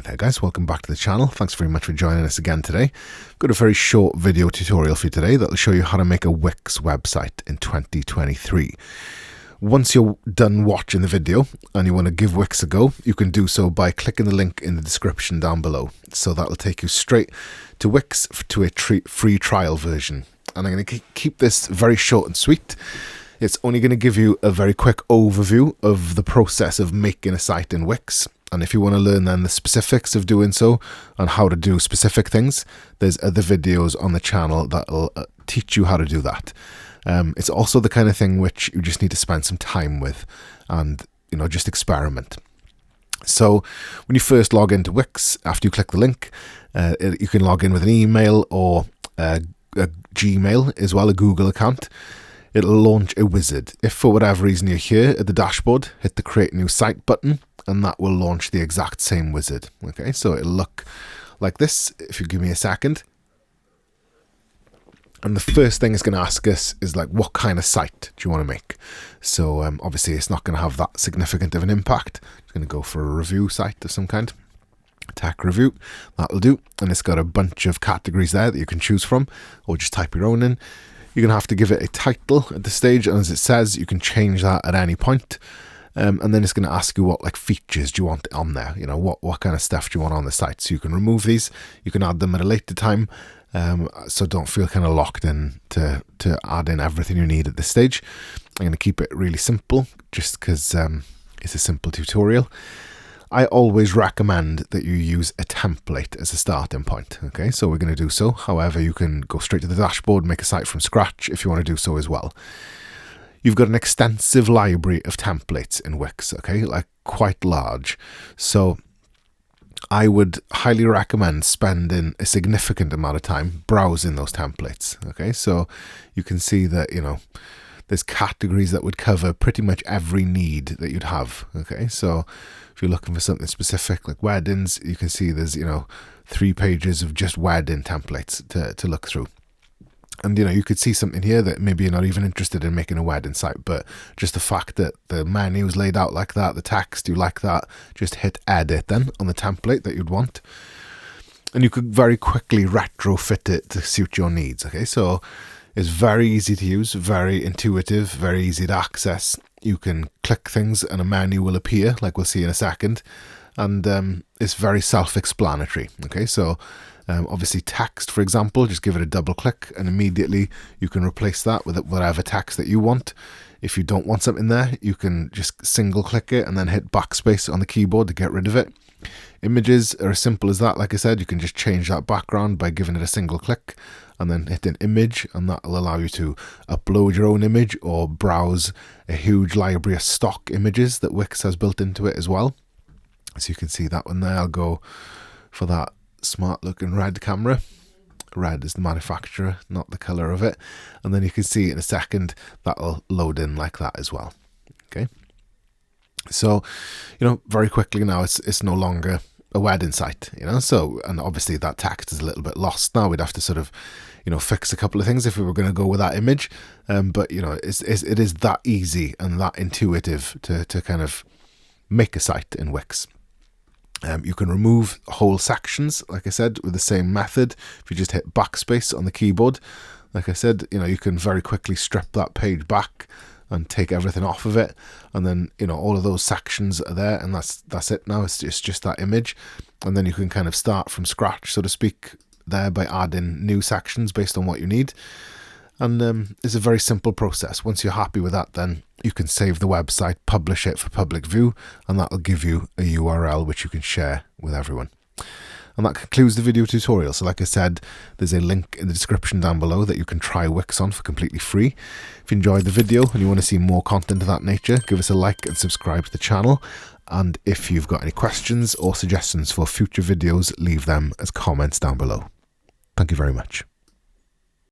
Hi there guys, welcome back to the channel. Thanks very much for joining us again today. I've got a very short video tutorial for you today that will show you how to make a Wix website in 2023. Once you're done watching the video and you want to give Wix a go, you can do so by clicking the link in the description down below. So that'll take you straight to Wix to a free trial version. And I'm going to keep this very short and sweet. It's only going to give you a very quick overview of the process of making a site in Wix. And if you want to learn then the specifics of doing so and how to do specific things, there's other videos on the channel that'll teach you how to do that. It's also the kind of thing which you just need to spend some time with and, just experiment. So when you first log into Wix, after you click the link, you can log in with an email or a Gmail as well, a Google account. It'll launch a wizard. If for whatever reason you're here at the dashboard, hit the create new site button and that will launch the exact same wizard. Okay, so it'll look like this if you give me a second. And the first thing it's going to ask us is like, what kind of site do you want to make? So obviously it's not going to have that significant of an impact. It's going to go for a review site of some kind. Tech review, that'll do. And it's got a bunch of categories there that you can choose from, or just type your own in. You're going to have to give it a title at this stage, and as it says, you can change that at any point. And then it's going to ask you what features do you want on there, what kind of stuff do you want on the site. So you can remove these, you can add them at a later time, so don't feel kind of locked in to add in everything you need at this stage. I'm going to keep it really simple just because it's a simple tutorial. I always recommend that you use a template as a starting point. Okay, so we're going to do so. However, you can go straight to the dashboard, make a site from scratch if you want to do so as well. You've got an extensive library of templates in Wix, okay, like quite large. So I would highly recommend spending a significant amount of time browsing those templates. Okay, so you can see that, there's categories that would cover pretty much every need that you'd have. Okay, so if you're looking for something specific like weddings, you can see there's 3 pages of just wedding templates to look through. And you could see something here that maybe you're not even interested in making a wedding site, but just the fact that the menu is laid out like that, the text, you like that, just hit edit then on the template that you'd want. And you could very quickly retrofit it to suit your needs. Okay, so it's very easy to use, very intuitive, very easy to access. You can click things and a menu will appear, like we'll see in a second. And it's very self-explanatory. Okay, so obviously text, for example, just give it a double click and immediately you can replace that with whatever text that you want. If you don't want something there, you can just single click it and then hit backspace on the keyboard to get rid of it. Images are as simple as that. Like I said, you can just change that background by giving it a single click and then hit an image, and that will allow you to upload your own image or browse a huge library of stock images that Wix has built into it as well. So you can see that one there. I'll go for that smart looking red camera. Red is the manufacturer, not the color of it. And then you can see in a second that'll load in like that as well. Okay, so very quickly now it's no longer a wedding site, so, and obviously that text is a little bit lost now. We'd have to sort of fix a couple of things if we were going to go with that image, but it is that easy and that intuitive to kind of make a site in Wix. You can remove whole sections, like I said, with the same method. If you just hit backspace on the keyboard, like I said, you can very quickly strip that page back and take everything off of it. And then, all of those sections are there, and that's it now. It's just that image. And then you can kind of start from scratch, so to speak, there by adding new sections based on what you need. And it's a very simple process. Once you're happy with that, then you can save the website, publish it for public view, and that will give you a URL which you can share with everyone. And that concludes the video tutorial. So like I said, there's a link in the description down below that you can try Wix on for completely free. If you enjoyed the video and you want to see more content of that nature, give us a like and subscribe to the channel. And if you've got any questions or suggestions for future videos, leave them as comments down below. Thank you very much.